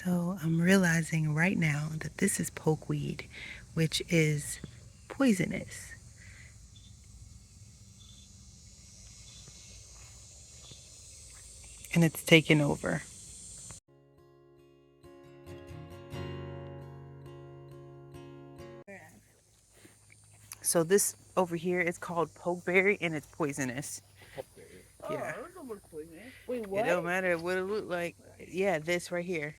So I'm realizing right now that this is pokeweed, which is poisonous. And it's taken over. So this over here is called pokeberry and it's poisonous. Yeah. Wait, It what? don't matter what it looked like. Yeah, this right here.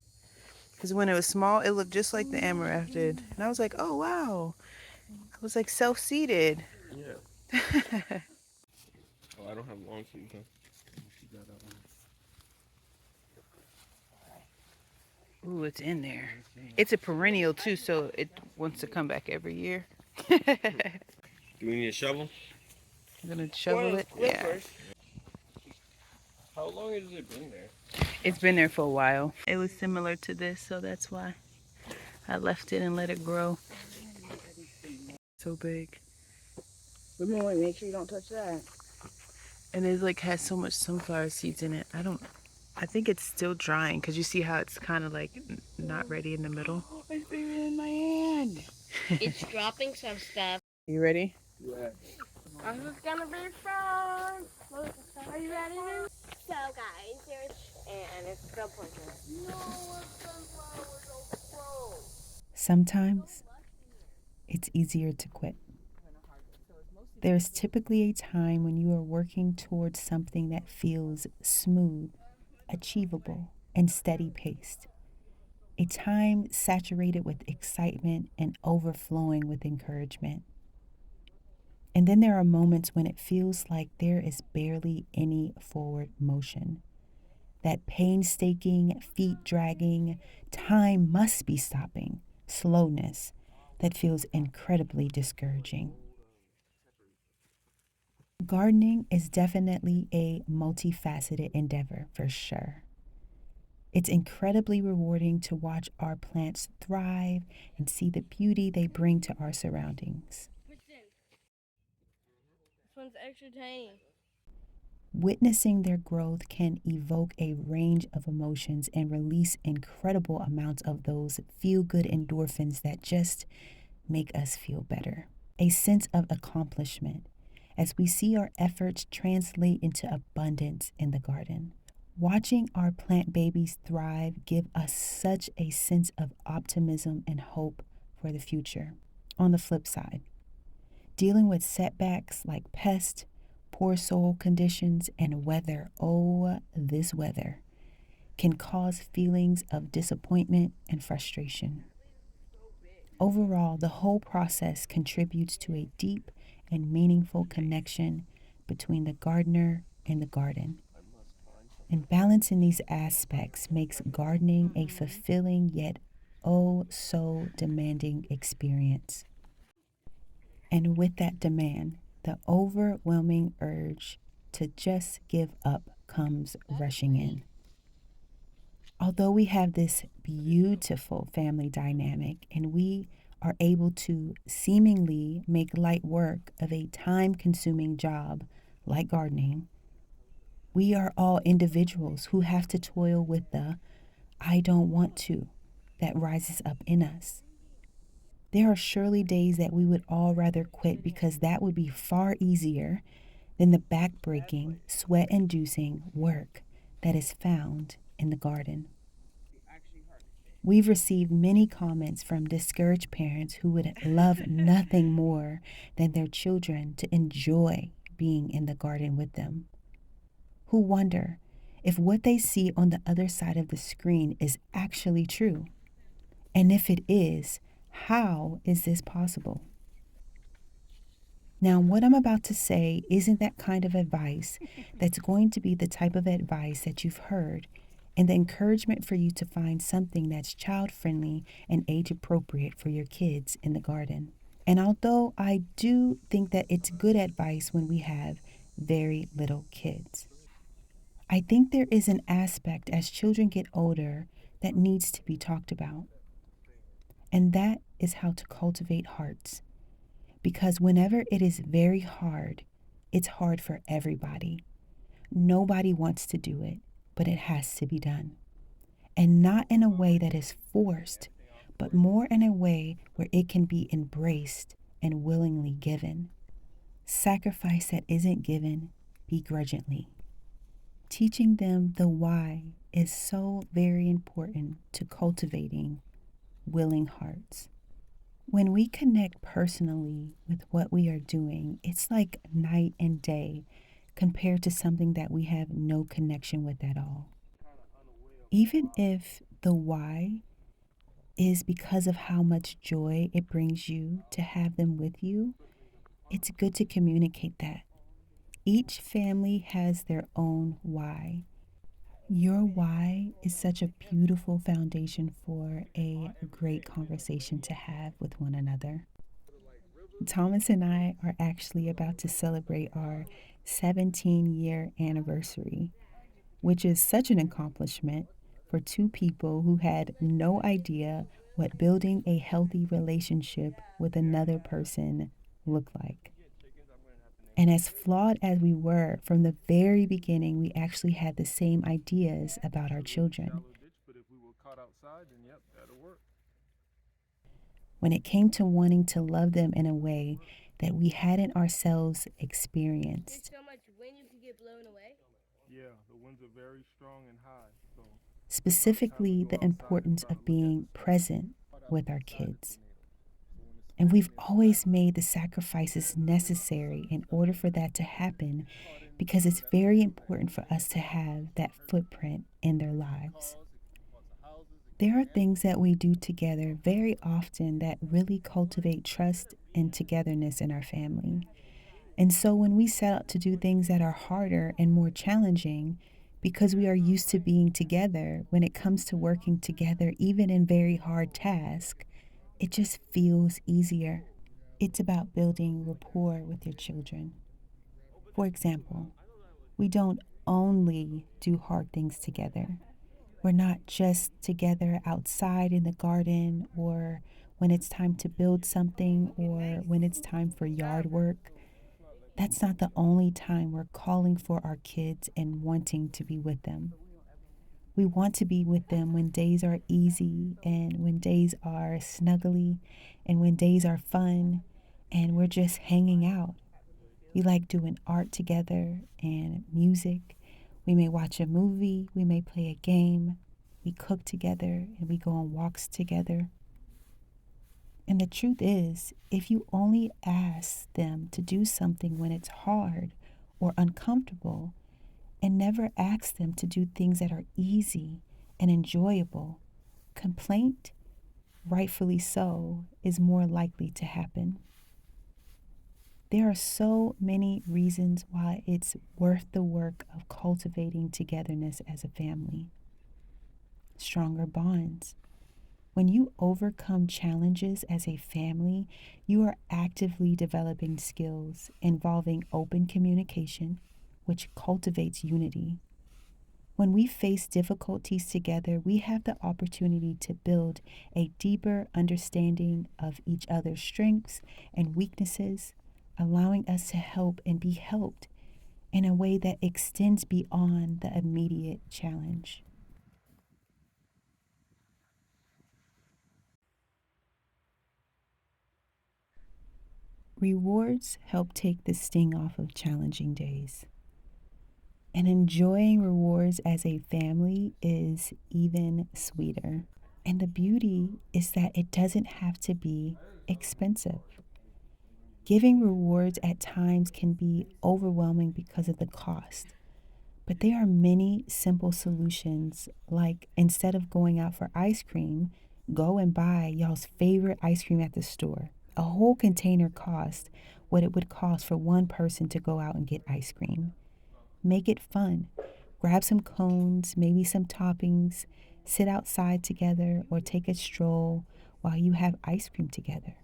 Because when it was small, it looked just like the amaranth did. And I was like, oh, wow. I was like self-seeded. Yeah. Oh, I don't have long sleeves, huh? Ooh, it's in there. It's a perennial too, so it wants to come back every year. Do we need a shovel? I'm gonna shovel it. Yeah. How long has it been there? It's been there for a while. It was similar to this, so that's why I left it and let it grow. So big. Remember, make sure you don't touch that. And it like has so much sunflower seeds in it. I think it's still drying because you see how it's kind of like not ready in the middle. I threw it in my hand. It's dropping some stuff. You ready? Yeah. This is gonna be fun. Are you ready? So guys, and it's still pointless. Sometimes it's easier to quit. There's typically a time when you are working towards something that feels smooth, achievable, and steady paced. A time saturated with excitement and overflowing with encouragement. And then there are moments when it feels like there is barely any forward motion. That painstaking, feet dragging, time must be stopping slowness that feels incredibly discouraging. Gardening is definitely a multifaceted endeavor for sure. It's incredibly rewarding to watch our plants thrive and see the beauty they bring to our surroundings. This one's extra tiny. Witnessing their growth can evoke a range of emotions and release incredible amounts of those feel-good endorphins that just make us feel better. A sense of accomplishment as we see our efforts translate into abundance in the garden. Watching our plant babies thrive give us such a sense of optimism and hope for the future. On the flip side, dealing with setbacks like pests, poor soil conditions, and weather, oh, this weather, can cause feelings of disappointment and frustration. Overall, the whole process contributes to a deep and meaningful connection between the gardener and the garden. And balancing these aspects makes gardening a fulfilling yet oh so demanding experience. And with that demand, the overwhelming urge to just give up comes rushing in. Although we have this beautiful family dynamic and we are able to seemingly make light work of a time-consuming job like gardening, we are all individuals who have to toil with the I don't want to that rises up in us. There are surely days that we would all rather quit because that would be far easier than the back-breaking, sweat-inducing work that is found in the garden. We've received many comments from discouraged parents who would love nothing more than their children to enjoy being in the garden with them, who wonder if what they see on the other side of the screen is actually true. And if it is, how is this possible? Now, what I'm about to say isn't that kind of advice that's going to be the type of advice that you've heard and the encouragement for you to find something that's child-friendly and age-appropriate for your kids in the garden. And although I do think that it's good advice when we have very little kids, I think there is an aspect as children get older that needs to be talked about. And that is how to cultivate hearts. Because whenever it is very hard, it's hard for everybody. Nobody wants to do it, but it has to be done. and not in a way that is forced, but more in a way where it can be embraced and willingly given. Sacrifice that isn't given begrudgingly. Teaching them the why is so very important to cultivating willing hearts. When we connect personally with what we are doing, it's like night and day compared to something that we have no connection with at all. Even if the why is because of how much joy it brings you to have them with you, it's good to communicate that. Each family has their own why. Your why is such a beautiful foundation for a great conversation to have with one another. Thomas and I are actually about to celebrate our 17-year anniversary, which is such an accomplishment for two people who had no idea what building a healthy relationship with another person looked like. And as flawed as we were, from the very beginning, we actually had the same ideas about our children. When it came to wanting to love them in a way that we hadn't ourselves experienced. So much wind you could get blown away. Yeah, the winds are very strong and high. So Specifically, the importance of being present with our kids. And we've always made the sacrifices necessary in order for that to happen, because it's very important for us to have that footprint in their lives. There are things that we do together very often that really cultivate trust and togetherness in our family. And so when we set out to do things that are harder and more challenging, because we are used to being together, when it comes to working together, even in very hard tasks, it just feels easier. It's about building rapport with your children. For example, we don't only do hard things together. We're not just together outside in the garden, or when it's time to build something, or when it's time for yard work. That's not the only time we're calling for our kids and wanting to be with them. We want to be with them when days are easy, and when days are snuggly, and when days are fun, and we're just hanging out. We like doing art together and music. We may watch a movie, we may play a game, we cook together, and we go on walks together. And the truth is, if you only ask them to do something when it's hard or uncomfortable, and never ask them to do things that are easy and enjoyable, complaint, rightfully so, is more likely to happen. There are so many reasons why it's worth the work of cultivating togetherness as a family. Stronger bonds. When you overcome challenges as a family, you are actively developing skills involving open communication, which cultivates unity. When we face difficulties together, we have the opportunity to build a deeper understanding of each other's strengths and weaknesses, allowing us to help and be helped in a way that extends beyond the immediate challenge. Rewards help take the sting off of challenging days. And enjoying rewards as a family is even sweeter. And the beauty is that it doesn't have to be expensive. Giving rewards at times can be overwhelming because of the cost. But there are many simple solutions, like instead of going out for ice cream, go and buy y'all's favorite ice cream at the store. A whole container costs what it would cost for one person to go out and get ice cream. Make it fun. Grab some cones, maybe some toppings, sit outside together, or take a stroll while you have ice cream together.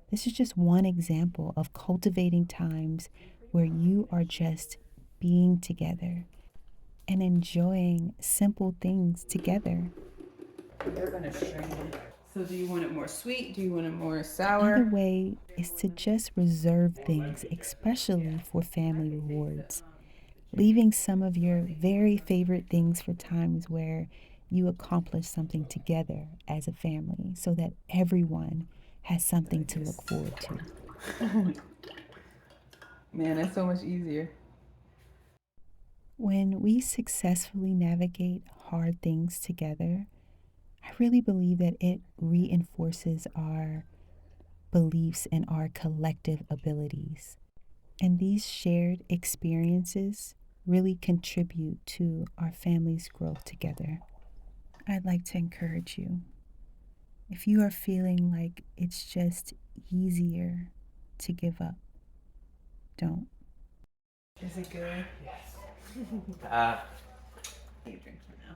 This is just one example of cultivating times where you are just being together and enjoying simple things together. They're gonna strain. So do you want it more sweet? Do you want it more sour? Another way is to just reserve things, especially for family rewards. Leaving some of your very favorite things for times where you accomplish something together as a family so that everyone has something to look forward to. Man, that's so much easier. When we successfully navigate hard things together, I really believe that it reinforces our beliefs and our collective abilities. And these shared experiences really contribute to our family's growth together. I'd like to encourage you. If you are feeling like it's just easier to give up, don't. Is it good? Yes. You drink for now.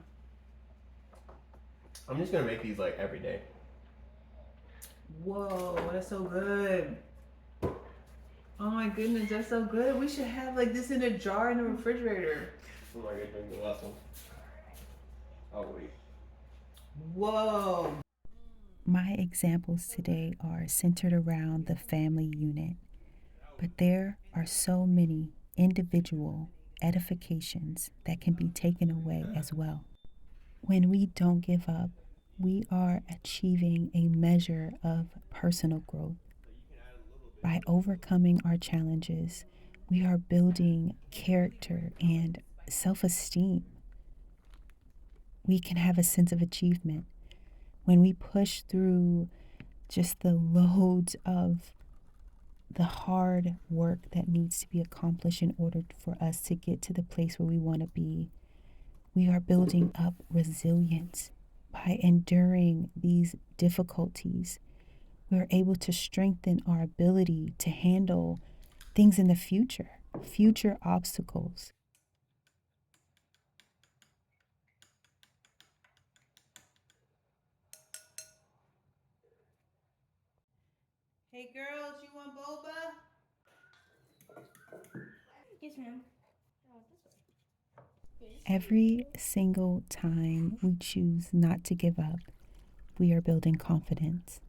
I'm just gonna make these like every day. Whoa, that's so good. Oh my goodness, that's so good. We should have like this in a jar in the refrigerator. Oh my god, drink the last one. Oh wait. Whoa. My examples today are centered around the family unit, but there are so many individual edifications that can be taken away as well. When we don't give up, we are achieving a measure of personal growth. By overcoming our challenges, we are building character and self-esteem. We can have a sense of achievement. When we push through just the loads of the hard work that needs to be accomplished in order for us to get to the place where we want to be, we are building up resilience. By enduring these difficulties, we're able to strengthen our ability to handle things in the future obstacles. Hey girls, you want boba? Yes, ma'am. Every single time we choose not to give up, we are building confidence.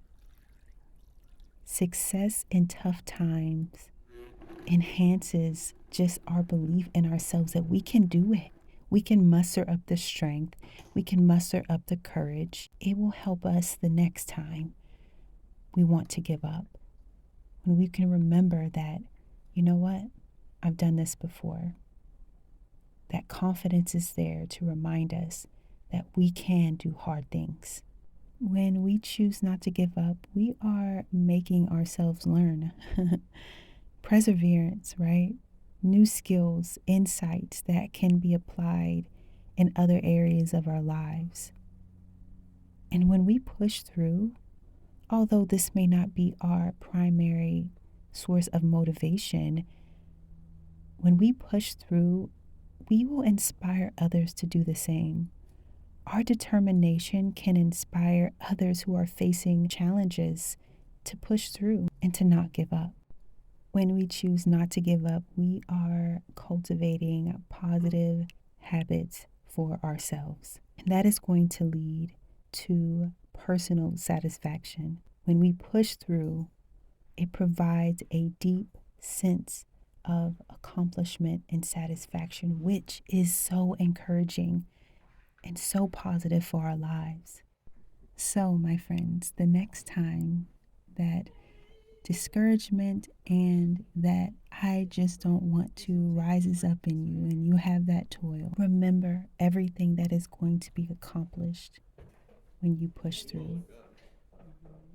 Success in tough times enhances just our belief in ourselves that we can do it. We can muster up the strength. We can muster up the courage. It will help us the next time we want to give up. When we can remember that, you know what? I've done this before. That confidence is there to remind us that we can do hard things. When we choose not to give up, we are making ourselves learn. Perseverance, right? New skills, insights that can be applied in other areas of our lives. And when we push through, although this may not be our primary source of motivation, when we push through, we will inspire others to do the same. Our determination can inspire others who are facing challenges to push through and to not give up. When we choose not to give up, we are cultivating positive habits for ourselves. And that is going to lead to personal satisfaction. When we push through, it provides a deep sense of accomplishment and satisfaction, which is so encouraging and so positive for our lives. So, my friends, the next time that discouragement and that I just don't want to rises up in you and you have that toil, remember everything that is going to be accomplished when you push through.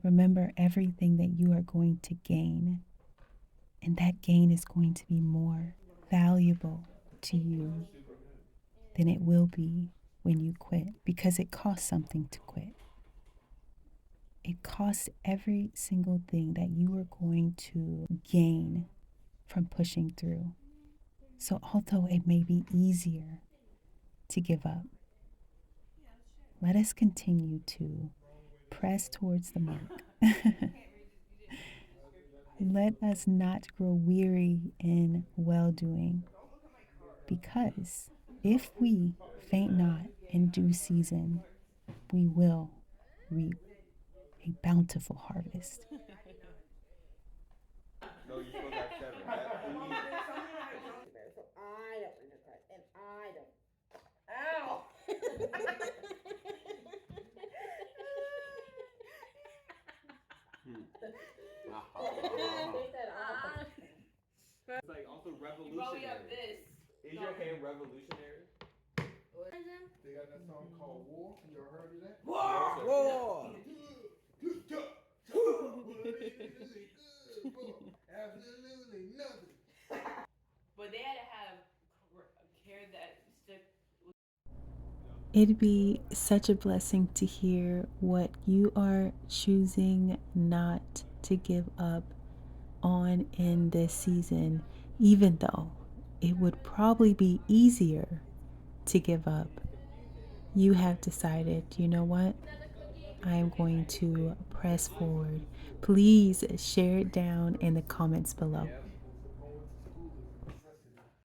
Remember everything that you are going to gain, and that gain is going to be more valuable to you than it will be when you quit, because it costs something to quit. It costs every single thing that you are going to gain from pushing through. So although it may be easier to give up, let us continue to press towards the mark. Let us not grow weary in well-doing, because if we faint not in due season, we will reap a bountiful harvest. No, you still got 7. I don't want to cry, and I don't. Ow! It's like also revolutionary. You probably have this. Is your hair revolutionary? They got that song called War. You ever heard of that? War! War! Absolutely nothing. But they had to have hair that stick. It'd be such a blessing to hear what you are choosing not to give up on in this season, even though it would probably be easier to give up. You have decided, you know what? I am going to press forward. Please share it down in the comments below.